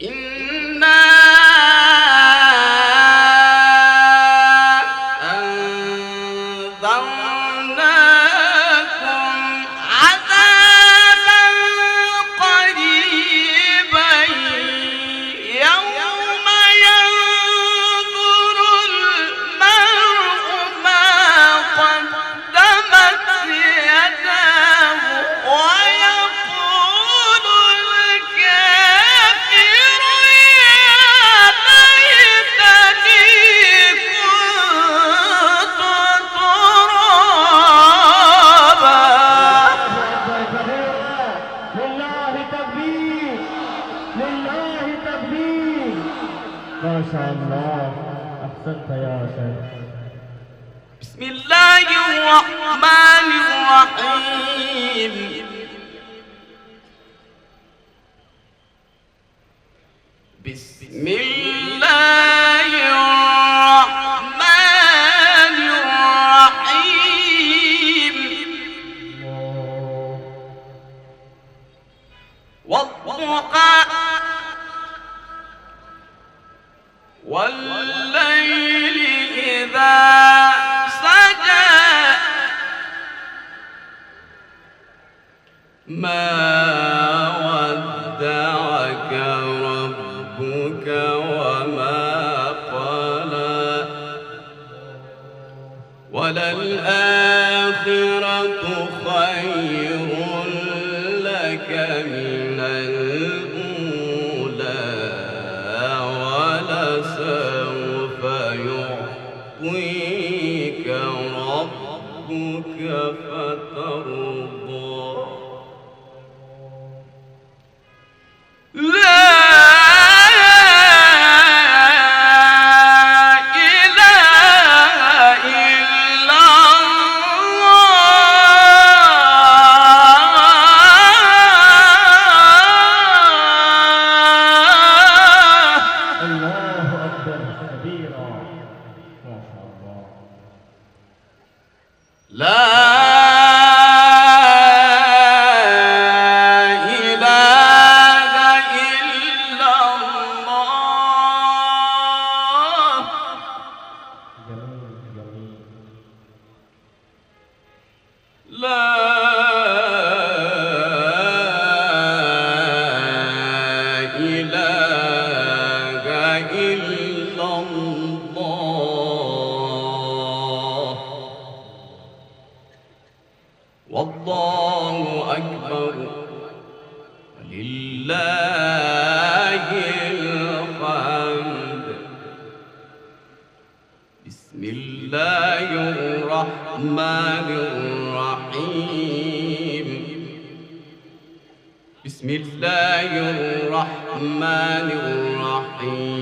إنا أنذرناكم عذابا قريبا يوم ينظر المرء ما قدمت يداه ويقول الكافر يا ليتني كنت ترابا. لله تكبير، لله تكبير. ما شاء الله، أحسنت يا شيخ. بسم الله الرحمن الرحيم. بسم الله الرحمن الرحيم. والضحى والليل إذا سجى ما ودعك ربك وما قلى وللآخرة خير لك من الأولى ولسوف يعطيك ربك فترضى. لا إله إلا الله. الله أكبر كبيرا. ما شاء الله. لا إله إلا الله. جميل جميل. لا إله إلا الله. والله أكبر ولله الحمد. بسم الله الرحمن الرحيم. بسم الله الرحمن الرحيم.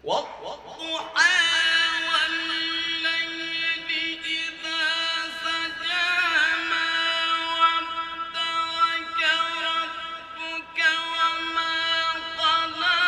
والضحى والليل إذا سجى ما ودعك ربك وما قلى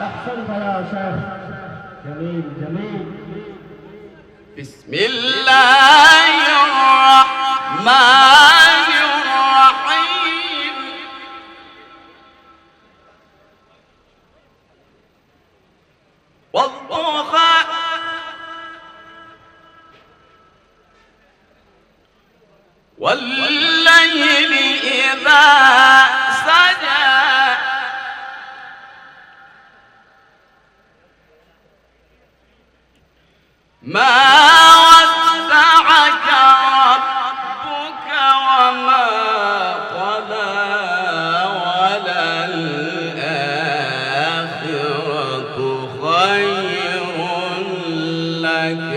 أحسنت يا شيخ. جميل جميل. بسم الله الرحمن الرحيم. والضحى والليل إذا سجى ما ودعك ربك وما قلى وللآخرة خير لك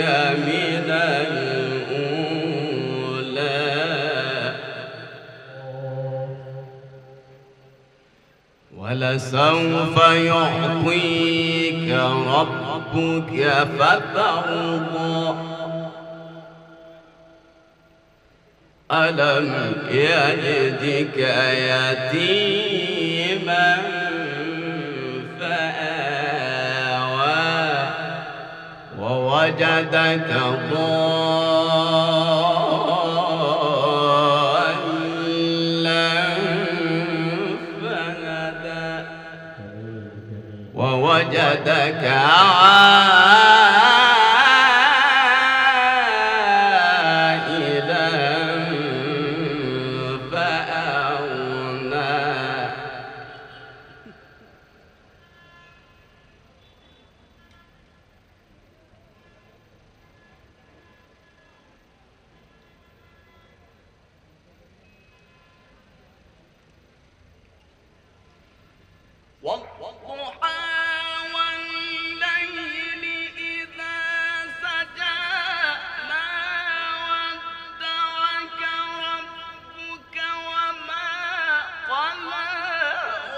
من الأولى ولسوف يعطيك ربك فترضى ألم يجدك يتيما فآوى ووجدك ضالا فهدى ووجدك عائلا فأغنى والضحى والليل إذا سجى ما ودعك ربك وما قلى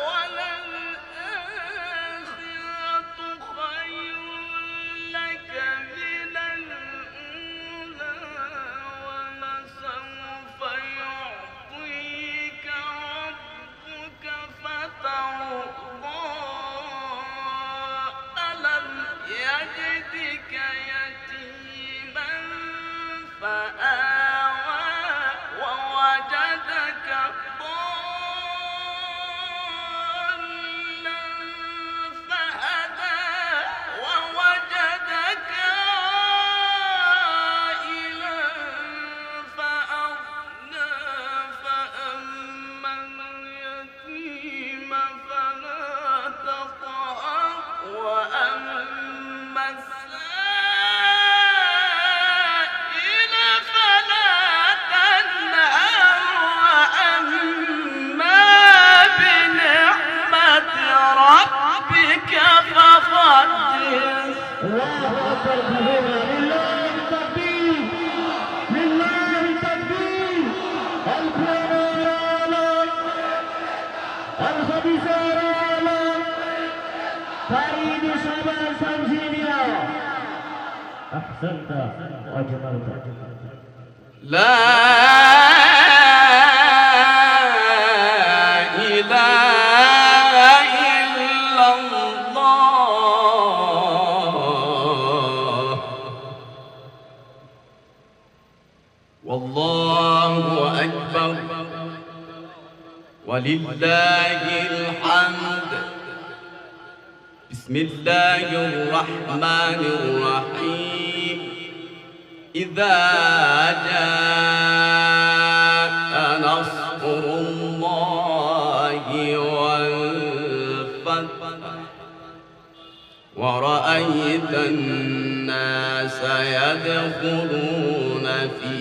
وللآخرة خير لك من الأولى ولسوف يعطيك ربك فترضى ألم يجدك يتيما فآوى ووجدك ضالا فهدى ووجدك عائلا فأغنى فأما اليتيم فلا تقهر وأما السائل فلا تنهر وأما بنعمة ربك فحدث. الله أكبر كبيرا. لله التكبير. لله التكبير. الكرامة الخبيثة فريد شباب سمسينيا. أحسنت وأجملت. لا إله إلا الله والله أكبر ولله الحمد. بسم الله الرحمن الرحيم. إذا جاء نصر الله والفتح ورأيت الناس يدخلون في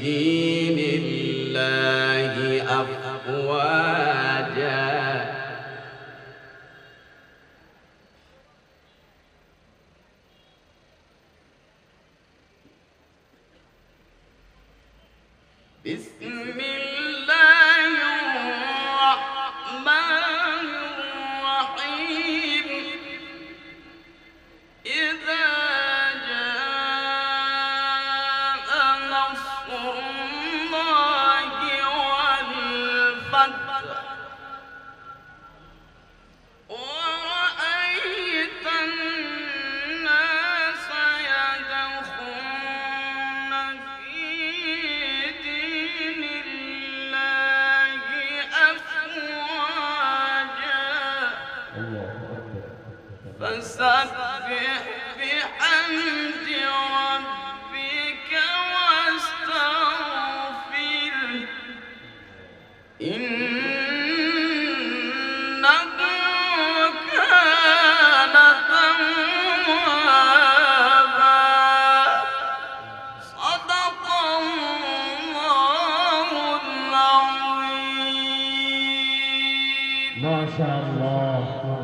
دين الله أفواجا بسم الله الرحمن الرحيم. إذا جاء نصر الله والفتح ورأيت فسبح بحمد ربك واستغفره إنه كان توابا صدق الله العظيم. ما شاء الله.